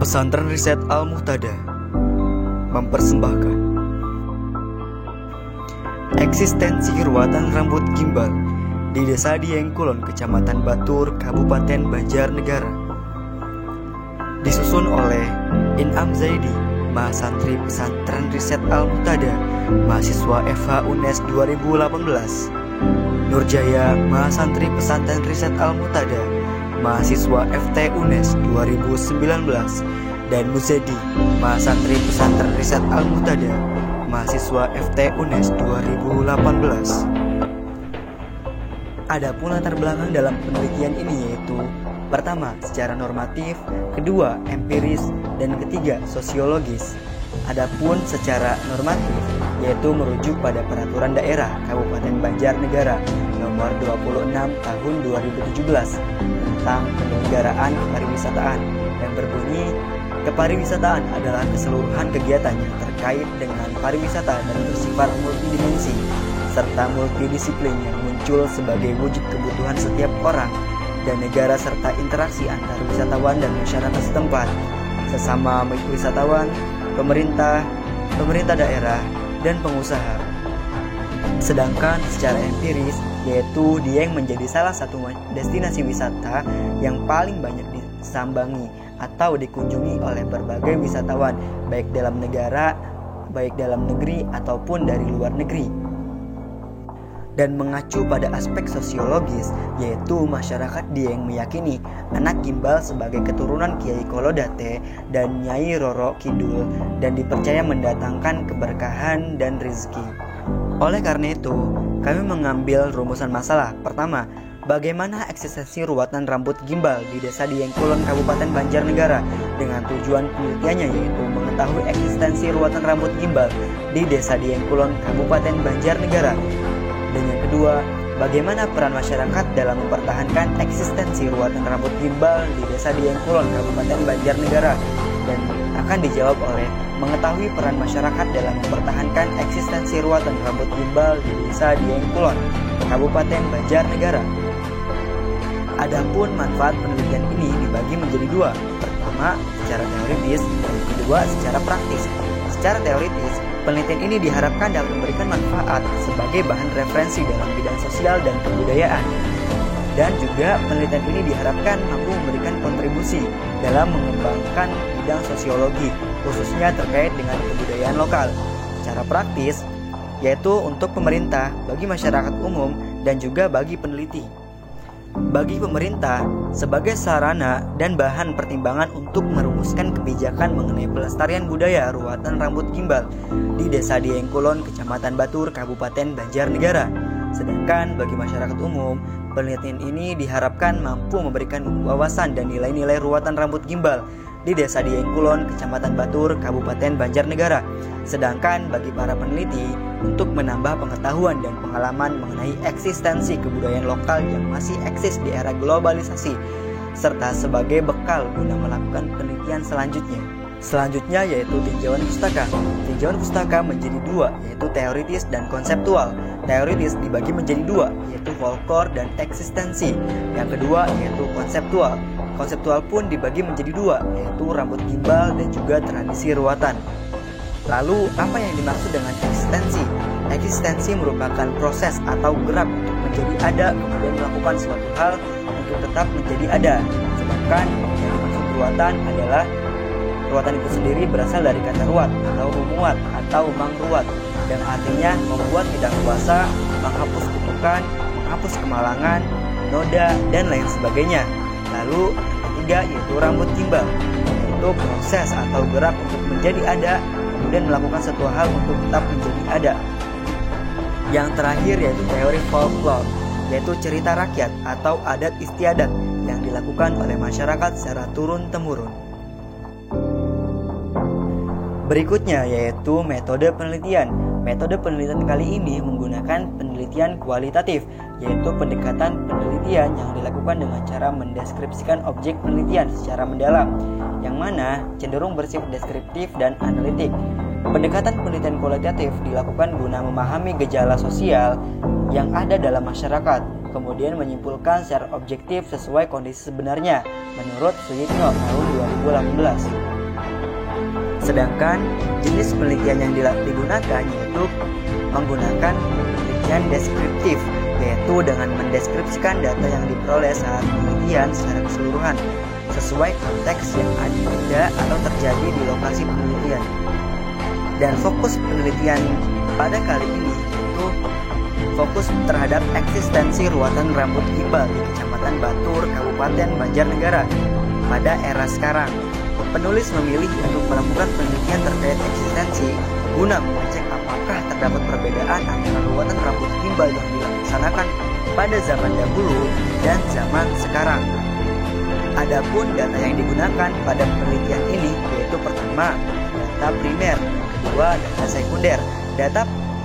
Pesantren Riset Al-Muhtada mempersembahkan eksistensi ruatan rambut gimbal di Desa Dieng Kulon, Kecamatan Batur, Kabupaten Banjarnegara. Disusun oleh In'am Zaidi, Mahasantri Pesantren Riset Al-Muhtada, mahasiswa FH UNES 2018. Nurjaya, Mahasantri Pesantren Riset Al-Muhtada, mahasiswa FT UNES 2019. Dan Muzadi, Mahasantri Pesantren Riset Al-Muhtada, mahasiswa FT UNES 2018. Adapun latar belakang dalam penelitian ini yaitu: pertama, secara normatif; kedua, empiris; dan ketiga, sosiologis. Adapun secara normatif yaitu merujuk pada Peraturan Daerah Kabupaten Banjarnegara Nomor 26 Tahun 2017 tentang penyelenggaraan kepariwisataan yang berbunyi, kepariwisataan adalah keseluruhan kegiatan yang terkait dengan pariwisata dan bersifat multidimensi serta multidisiplin yang muncul sebagai wujud kebutuhan setiap orang dan negara serta interaksi antar wisatawan dan masyarakat setempat, sesama wisatawan, pemerintah daerah, dan pengusaha. Sedangkan secara empiris yaitu Dieng menjadi salah satu destinasi wisata yang paling banyak disambangi atau dikunjungi oleh berbagai wisatawan baik dalam negeri ataupun dari luar negeri. Dan mengacu pada aspek sosiologis yaitu masyarakat Dieng meyakini anak gimbal sebagai keturunan Kiai Kolodate dan Nyai Roro Kidul dan dipercaya mendatangkan keberkahan dan rezeki. Oleh karena itu, kami mengambil rumusan masalah. Pertama, bagaimana eksistensi ruatan rambut gimbal di Desa Dieng Kulon, Kabupaten Banjarnegara, dengan tujuan penelitiannya yaitu mengetahui eksistensi ruatan rambut gimbal di Desa Dieng Kulon, Kabupaten Banjarnegara. Dan yang kedua, bagaimana peran masyarakat dalam mempertahankan eksistensi ruatan rambut gimbal di Desa Dieng Kulon, Kabupaten Banjarnegara. Dan akan dijawab oleh mengetahui peran masyarakat dalam mempertahankan eksistensi ruatan rambut gimbal di Desa Dieng Kulon, Kabupaten Banjarnegara. Adapun manfaat penelitian ini dibagi menjadi dua. Pertama, secara teoritis, dan kedua, secara praktis. Secara teoritis, penelitian ini diharapkan dapat memberikan manfaat sebagai bahan referensi dalam bidang sosial dan kebudayaan. Dan juga penelitian ini diharapkan mampu memberikan kontribusi dalam mengembangkan bidang sosiologi, khususnya terkait dengan kebudayaan lokal. Secara praktis, yaitu untuk pemerintah, bagi masyarakat umum, dan juga bagi peneliti. Bagi pemerintah, sebagai sarana dan bahan pertimbangan untuk merumuskan kebijakan mengenai pelestarian budaya ruatan rambut gimbal di Desa Dieng Kulon, Kecamatan Batur, Kabupaten Banjarnegara. Sedangkan bagi masyarakat umum, penelitian ini diharapkan mampu memberikan wawasan dan nilai-nilai ruatan rambut gimbal di Desa Dieng Kulon, Kecamatan Batur, Kabupaten Banjarnegara. Sedangkan bagi para peneliti, untuk menambah pengetahuan dan pengalaman mengenai eksistensi kebudayaan lokal yang masih eksis di era globalisasi, serta sebagai bekal guna melakukan penelitian selanjutnya. Selanjutnya yaitu tinjauan pustaka. Tinjauan pustaka menjadi dua, yaitu teoritis dan konseptual. Teoritis dibagi menjadi dua, yaitu folklore dan eksistensi. Yang kedua yaitu konseptual. Konseptual pun dibagi menjadi dua, yaitu rambut gimbal dan juga tradisi ruatan. Lalu, apa yang dimaksud dengan eksistensi? Eksistensi merupakan proses atau gerak untuk menjadi ada, kemudian melakukan suatu hal untuk tetap menjadi ada. Sedangkan yang dimaksud ruatan adalah ruatan itu sendiri berasal dari kata ruat atau rumuat atau mangruat, yang artinya membuat tidak kuasa, menghapus kutukan, menghapus kemalangan, noda, dan lain sebagainya. Lalu yang ketiga yaitu rambut gimbal, yaitu proses atau gerak untuk menjadi ada, kemudian melakukan suatu hal untuk tetap menjadi ada. Yang terakhir yaitu teori folklore, yaitu cerita rakyat atau adat istiadat yang dilakukan oleh masyarakat secara turun-temurun. Berikutnya yaitu metode penelitian. Metode penelitian kali ini menggunakan penelitian kualitatif, yaitu pendekatan penelitian yang dilakukan dengan cara mendeskripsikan objek penelitian secara mendalam, yang mana cenderung bersifat deskriptif dan analitik. Pendekatan penelitian kualitatif dilakukan guna memahami gejala sosial yang ada dalam masyarakat, kemudian menyimpulkan secara objektif sesuai kondisi sebenarnya menurut Suyitno tahun 2018. Sedangkan jenis penelitian yang digunakan yaitu menggunakan penelitian deskriptif, yaitu dengan mendeskripsikan data yang diperoleh saat penelitian secara keseluruhan sesuai konteks yang ada atau terjadi di lokasi penelitian. Dan fokus penelitian pada kali ini yaitu fokus terhadap eksistensi ruatan rambut gimbal di Kecamatan Batur, Kabupaten Banjarnegara pada era sekarang. Penulis memilih untuk melakukan penelitian terkait eksistensi guna mengecek apakah terdapat perbedaan antara ruatan rambut gimbal yang dilaksanakan pada zaman dahulu dan zaman sekarang. Adapun data yang digunakan pada penelitian ini yaitu pertama, data primer, kedua, data sekunder.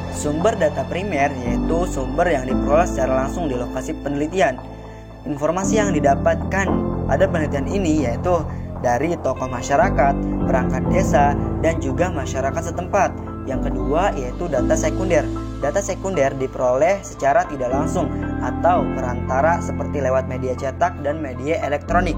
Sumber data primer yaitu sumber yang diperoleh secara langsung di lokasi penelitian. Informasi yang didapatkan pada penelitian ini yaitu dari tokoh masyarakat, perangkat desa, dan juga masyarakat setempat. Yang kedua yaitu data sekunder. Data sekunder diperoleh secara tidak langsung atau perantara seperti lewat media cetak dan media elektronik.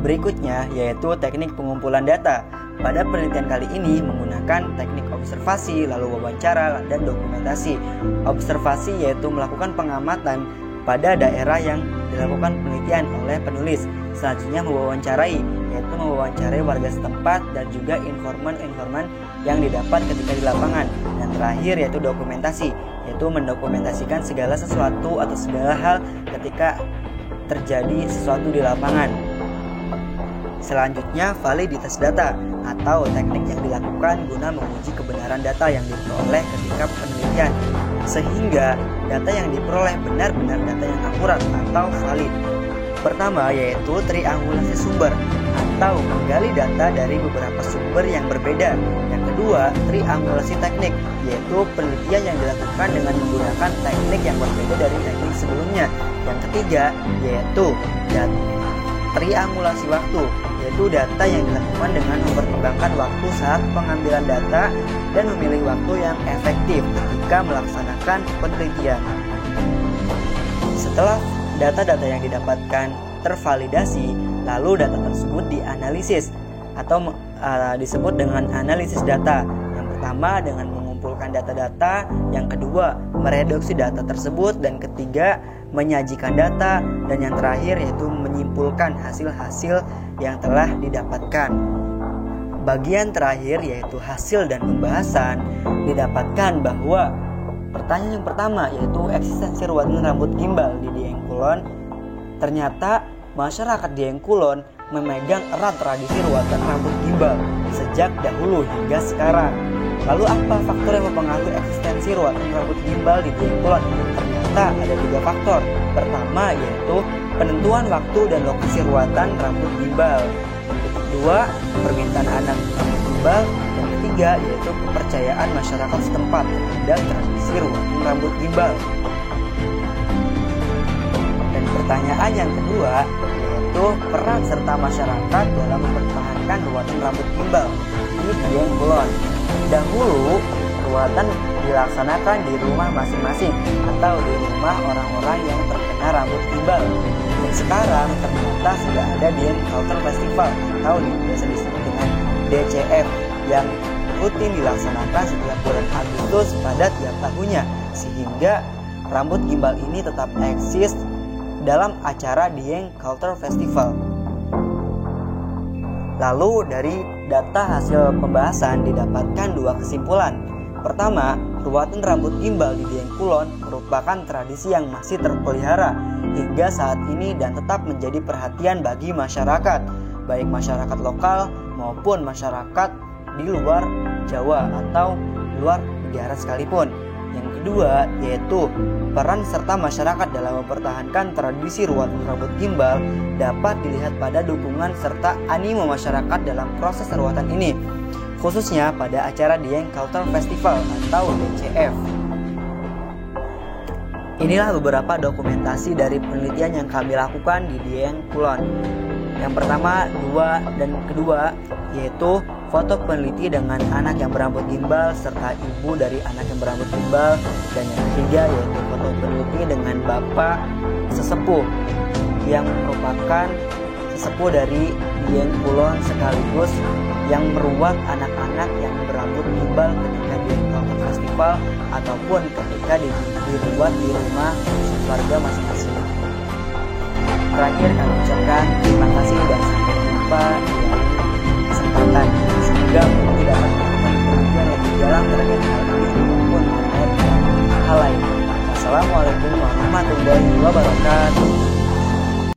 Berikutnya yaitu teknik pengumpulan data. Pada penelitian kali ini menggunakan teknik observasi, lalu wawancara, dan dokumentasi. Observasi yaitu melakukan pengamatan pada daerah yang dilakukan penelitian oleh penulis. Selanjutnya mewawancarai, yaitu mewawancarai warga setempat dan juga informan-informan yang didapat ketika di lapangan. Dan terakhir yaitu dokumentasi, yaitu mendokumentasikan segala sesuatu atau segala hal ketika terjadi sesuatu di lapangan. Selanjutnya validitas data atau teknik yang dilakukan guna menguji kebenaran data yang diperoleh ketika penelitian, sehingga data yang diperoleh benar-benar data yang akurat atau valid. Pertama yaitu triangulasi sumber atau menggali data dari beberapa sumber yang berbeda. Yang kedua, triangulasi teknik, yaitu penelitian yang dilakukan dengan menggunakan teknik yang berbeda dari teknik sebelumnya. Yang ketiga yaitu triangulasi waktu, yaitu data yang dilakukan dengan mempertimbangkan waktu saat pengambilan data dan memilih waktu yang efektif ketika melaksanakan penelitian. Setelah data-data yang didapatkan tervalidasi, lalu data tersebut dianalisis atau disebut dengan analisis data. Yang pertama dengan mengumpulkan data-data, yang kedua mereduksi data tersebut, dan ketiga menyajikan data, dan yang terakhir yaitu menyimpulkan hasil-hasil yang telah didapatkan. Bagian terakhir yaitu hasil dan pembahasan didapatkan bahwa pertanyaan yang pertama yaitu eksistensi ruatan rambut gimbal di Dieng Kulon. Ternyata masyarakat Dieng Kulon memegang erat tradisi ruatan rambut gimbal sejak dahulu hingga sekarang. Lalu apa faktor yang mempengaruhi eksistensi ruatan rambut gimbal di Dieng Kulon? Ternyata ada 3 faktor. Pertama yaitu penentuan waktu dan lokasi ruatan rambut gimbal. Yang kedua, permintaan anak rambut gimbal. Yang ketiga yaitu kepercayaan masyarakat setempat dan tradisi ruatan rambut gimbal. Dan pertanyaan yang kedua yaitu peran serta masyarakat dalam mempertahankan ruatan rambut gimbal di Dieng Kulon. Dahulu ruatan dilaksanakan di rumah masing-masing atau di rumah orang-orang yang terkena rambut gimbal. Dan sekarang ternyata sudah ada Dieng Culture Festival atau biasa disebut dengan DCF yang rutin dilaksanakan setiap bulan Agustus pada tiap tahunnya, sehingga rambut gimbal ini tetap eksis dalam acara Dieng Culture Festival. Lalu dari data hasil pembahasan didapatkan 2 kesimpulan. Pertama, ruatan rambut gimbal di Dieng Kulon merupakan tradisi yang masih terpelihara hingga saat ini dan tetap menjadi perhatian bagi masyarakat, baik masyarakat lokal maupun masyarakat di luar Jawa atau luar negara sekalipun. Yang kedua yaitu peran serta masyarakat dalam mempertahankan tradisi ruatan rambut gimbal dapat dilihat pada dukungan serta animo masyarakat dalam proses ruatan ini, khususnya pada acara Dieng Culture Festival atau DCF. Inilah beberapa dokumentasi dari penelitian yang kami lakukan di Dieng Kulon. Yang pertama, kedua yaitu foto peneliti dengan anak yang berambut gimbal serta ibu dari anak yang berambut gimbal, dan yang ketiga yaitu foto peneliti dengan bapak sesepuh yang merupakan sepuh dari Dieng Kulon sekaligus yang meruat anak-anak yang berambut gimbal ketika di nonton festival ataupun ketika diruat di rumah keluarga masing-masing. Terakhir kami ucapkan terima kasih dan sampai jumpa di kesempatan. Semoga menjadi dapat melakukan pengertian lebih dalam terkait hal ini maupun terkait hal lain. Wassalamualaikum warahmatullahi wabarakatuh.